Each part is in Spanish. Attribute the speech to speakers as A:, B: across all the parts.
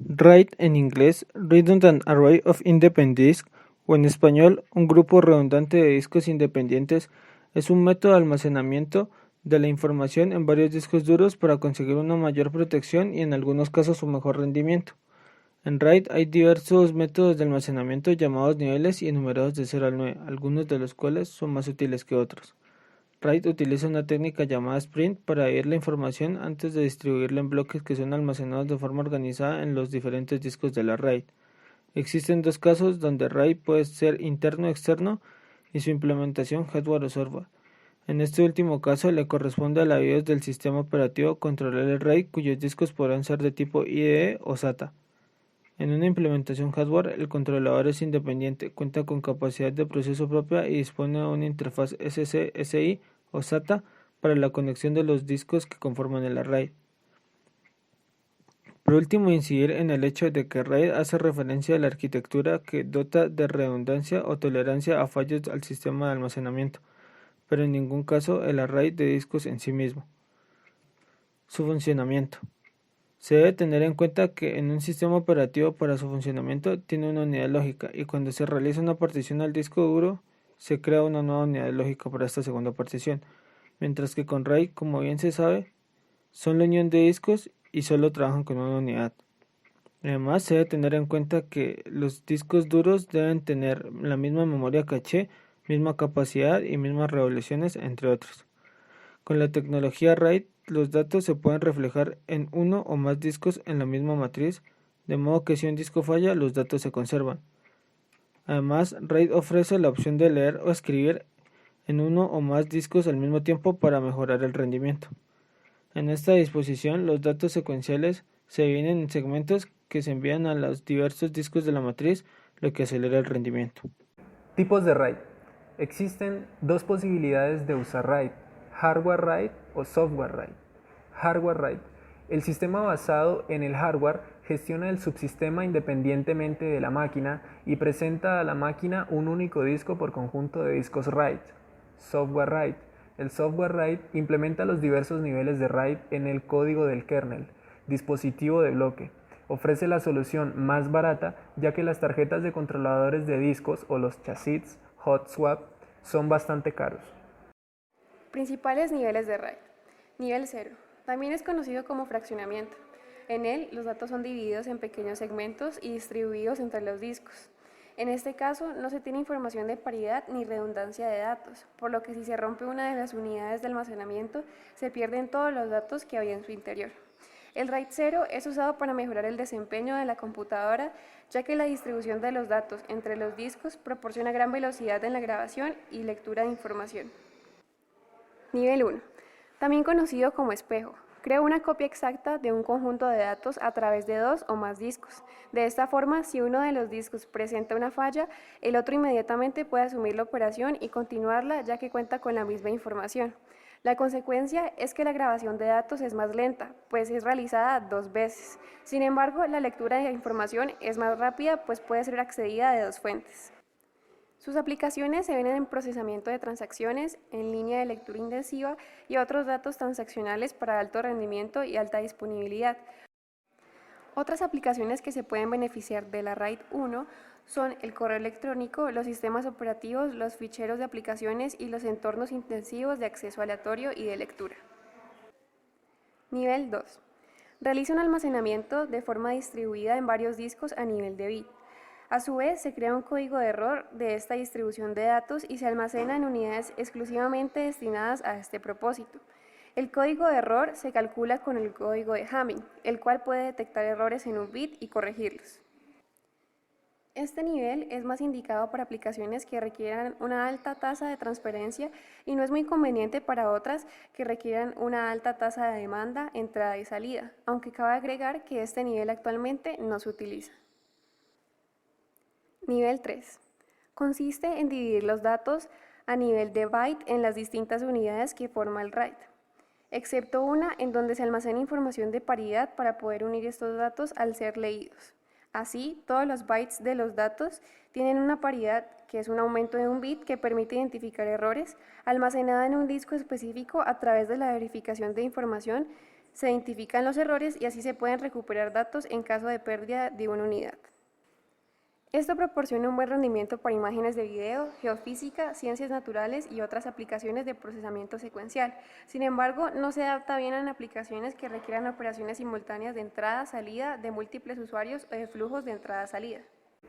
A: RAID en inglés, Redundant Array of Independent Disks, o en español, un grupo redundante de discos independientes, es un método de almacenamiento de la información en varios discos duros para conseguir una mayor protección y en algunos casos un mejor rendimiento. En RAID hay diversos métodos de almacenamiento llamados niveles y enumerados de 0 al 9, algunos de los cuales son más útiles que otros. RAID utiliza una técnica llamada Sprint para dividir la información antes de distribuirla en bloques que son almacenados de forma organizada en los diferentes discos de la RAID. Existen dos casos donde RAID puede ser interno o externo y su implementación hardware o software. En este último caso le corresponde a la BIOS del sistema operativo controlar el RAID cuyos discos podrán ser de tipo IDE o SATA. En una implementación hardware, el controlador es independiente, cuenta con capacidad de proceso propia y dispone de una interfaz SC-SI o SATA para la conexión de los discos que conforman el array. Por último, incidir en el hecho de que RAID hace referencia a la arquitectura que dota de redundancia o tolerancia a fallos al sistema de almacenamiento, pero en ningún caso el array de discos en sí mismo. Su funcionamiento. Se debe tener en cuenta que en un sistema operativo para su funcionamiento tiene una unidad lógica y cuando se realiza una partición al disco duro se crea una nueva unidad lógica para esta segunda partición, mientras que con RAID, como bien se sabe, son la unión de discos y solo trabajan con una unidad. Además, se debe tener en cuenta que los discos duros deben tener la misma memoria caché, misma capacidad y mismas revoluciones, entre otros. Con la tecnología RAID, los datos se pueden reflejar en uno o más discos en la misma matriz, de modo que si un disco falla, los datos se conservan. Además, RAID ofrece la opción de leer o escribir en uno o más discos al mismo tiempo para mejorar el rendimiento. En esta disposición, los datos secuenciales se dividen en segmentos que se envían a los diversos discos de la matriz, lo que acelera el rendimiento.
B: Tipos de RAID. Existen dos posibilidades de usar RAID, hardware RAID o software RAID. Hardware RAID. El sistema basado en el hardware gestiona el subsistema independientemente de la máquina y presenta a la máquina un único disco por conjunto de discos RAID. Software RAID. El software RAID implementa los diversos niveles de RAID en el código del kernel, dispositivo de bloque. Ofrece la solución más barata ya que las tarjetas de controladores de discos o los chassis hot swap son bastante caros.
C: Principales niveles de RAID. Nivel 0. También es conocido como fraccionamiento. En él, los datos son divididos en pequeños segmentos y distribuidos entre los discos. En este caso, no se tiene información de paridad ni redundancia de datos, por lo que si se rompe una de las unidades de almacenamiento, se pierden todos los datos que había en su interior. El RAID 0 es usado para mejorar el desempeño de la computadora, ya que la distribución de los datos entre los discos proporciona gran velocidad en la grabación y lectura de información. Nivel 1. También conocido como espejo. Crea una copia exacta de un conjunto de datos a través de dos o más discos. De esta forma, si uno de los discos presenta una falla, el otro inmediatamente puede asumir la operación y continuarla ya que cuenta con la misma información. La consecuencia es que la grabación de datos es más lenta, pues es realizada dos veces. Sin embargo, la lectura de información es más rápida, pues puede ser accedida de dos fuentes. Sus aplicaciones se ven en procesamiento de transacciones, en línea de lectura intensiva y otros datos transaccionales para alto rendimiento y alta disponibilidad. Otras aplicaciones que se pueden beneficiar de la RAID 1 son el correo electrónico, los sistemas operativos, los ficheros de aplicaciones y los entornos intensivos de acceso aleatorio y de lectura. Nivel 2. Realiza un almacenamiento de forma distribuida en varios discos a nivel de bit. A su vez, se crea un código de error de esta distribución de datos y se almacena en unidades exclusivamente destinadas a este propósito. El código de error se calcula con el código de Hamming, el cual puede detectar errores en un bit y corregirlos. Este nivel es más indicado para aplicaciones que requieran una alta tasa de transferencia y no es muy conveniente para otras que requieran una alta tasa de demanda, entrada y salida, aunque cabe agregar que este nivel actualmente no se utiliza. Nivel 3. Consiste en dividir los datos a nivel de byte en las distintas unidades que forma el RAID, excepto una en donde se almacena información de paridad para poder unir estos datos al ser leídos. Así, todos los bytes de los datos tienen una paridad, que es un aumento de un bit que permite identificar errores, almacenada en un disco específico a través de la verificación de información Se identifican los errores y así se pueden recuperar datos en caso de pérdida de una unidad. Esto proporciona un buen rendimiento para imágenes de video, geofísica, ciencias naturales y otras aplicaciones de procesamiento secuencial. Sin embargo, no se adapta bien en aplicaciones que requieran operaciones simultáneas de entrada-salida de múltiples usuarios o de flujos de entrada-salida.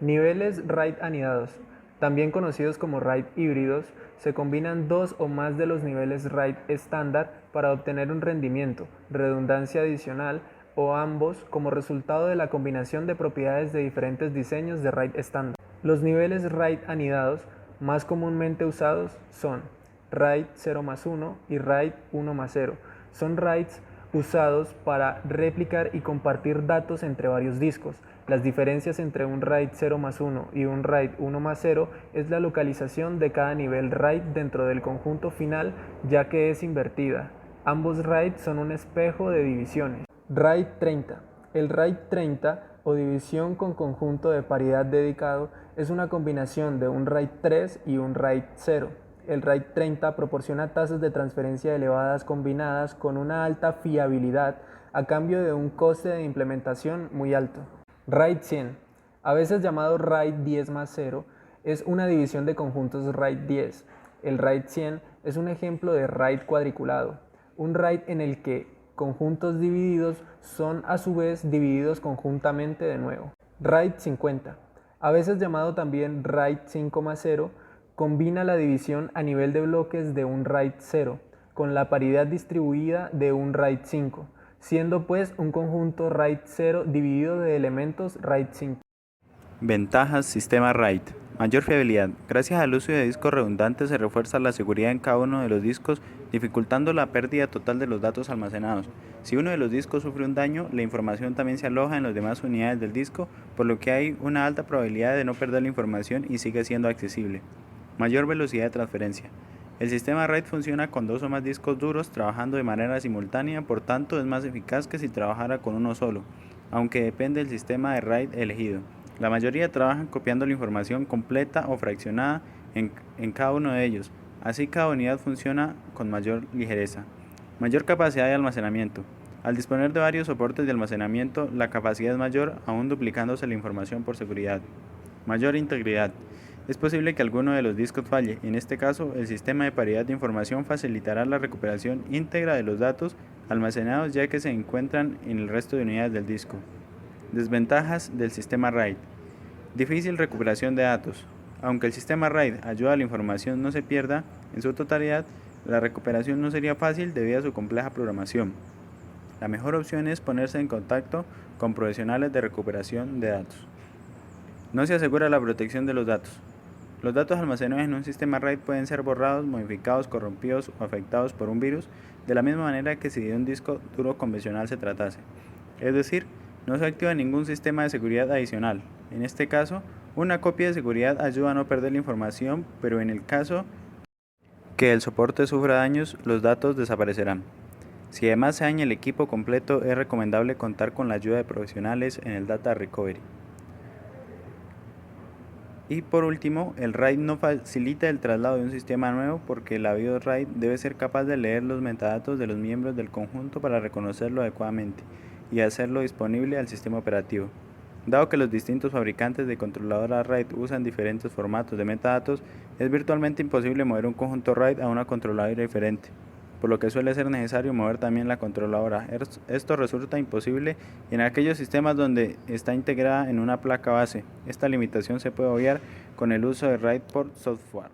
B: Niveles RAID anidados, también conocidos como RAID híbridos, se combinan dos o más de los niveles RAID estándar para obtener un rendimiento, redundancia adicional o ambos como resultado de la combinación de propiedades de diferentes diseños de RAID estándar. Los niveles RAID anidados más comúnmente usados son RAID 0+1 y RAID 1+0. Son RAIDs usados para replicar y compartir datos entre varios discos. Las diferencias entre un RAID 0+1 y un RAID 1+0 es la localización de cada nivel RAID dentro del conjunto final, ya que es invertida. Ambos RAID son un espejo de divisiones. RAID 30. El RAID 30 o división con conjunto de paridad dedicado es una combinación de un RAID 3 y un RAID 0. El RAID 30 proporciona tasas de transferencia elevadas combinadas con una alta fiabilidad a cambio de un coste de implementación muy alto. RAID 100, a veces llamado RAID 10+0, es una división de conjuntos RAID 10. El RAID 100 es un ejemplo de RAID cuadriculado, un RAID en el que conjuntos divididos son a su vez divididos conjuntamente de nuevo. RAID 50, a veces llamado también RAID 5+0, combina la división a nivel de bloques de un RAID 0 con la paridad distribuida de un RAID 5, siendo pues un conjunto RAID 0 dividido de elementos RAID 5.
D: Ventajas sistema RAID. Mayor fiabilidad. Gracias al uso de discos redundantes se refuerza la seguridad en cada uno de los discos, dificultando la pérdida total de los datos almacenados. Si uno de los discos sufre un daño, la información también se aloja en las demás unidades del disco, por lo que hay una alta probabilidad de no perder la información y sigue siendo accesible. Mayor velocidad de transferencia. El sistema RAID funciona con dos o más discos duros trabajando de manera simultánea, por tanto es más eficaz que si trabajara con uno solo, aunque depende del sistema de RAID elegido. La mayoría trabajan copiando la información completa o fraccionada en cada uno de ellos, así cada unidad funciona con mayor ligereza. Mayor capacidad de almacenamiento. Al disponer de varios soportes de almacenamiento, la capacidad es mayor, aún duplicándose la información por seguridad. Mayor integridad. Es posible que alguno de los discos falle. En este caso, el sistema de paridad de información facilitará la recuperación íntegra de los datos almacenados ya que se encuentran en el resto de unidades del disco. Desventajas del sistema RAID. Difícil recuperación de datos. Aunque el sistema RAID ayuda a la información no se pierda en su totalidad, la recuperación no sería fácil debido a su compleja programación. La mejor opción es ponerse en contacto con profesionales de recuperación de datos. No se asegura la protección de los datos. Los datos almacenados en un sistema RAID pueden ser borrados, modificados, corrompidos o afectados por un virus, de la misma manera que si de un disco duro convencional se tratase. Es decir, no se activa ningún sistema de seguridad adicional. En este caso, una copia de seguridad ayuda a no perder la información, pero en el caso que el soporte sufra daños, los datos desaparecerán. Si además se daña el equipo completo, es recomendable contar con la ayuda de profesionales en el Data Recovery. Y por último, el RAID no facilita el traslado de un sistema nuevo porque el BIOS RAID debe ser capaz de leer los metadatos de los miembros del conjunto para reconocerlo adecuadamente y hacerlo disponible al sistema operativo. Dado que los distintos fabricantes de controladoras RAID usan diferentes formatos de metadatos, es virtualmente imposible mover un conjunto RAID a una controladora diferente, por lo que suele ser necesario mover también la controladora. Esto resulta imposible en aquellos sistemas donde está integrada en una placa base. Esta limitación se puede obviar con el uso de RAID por software.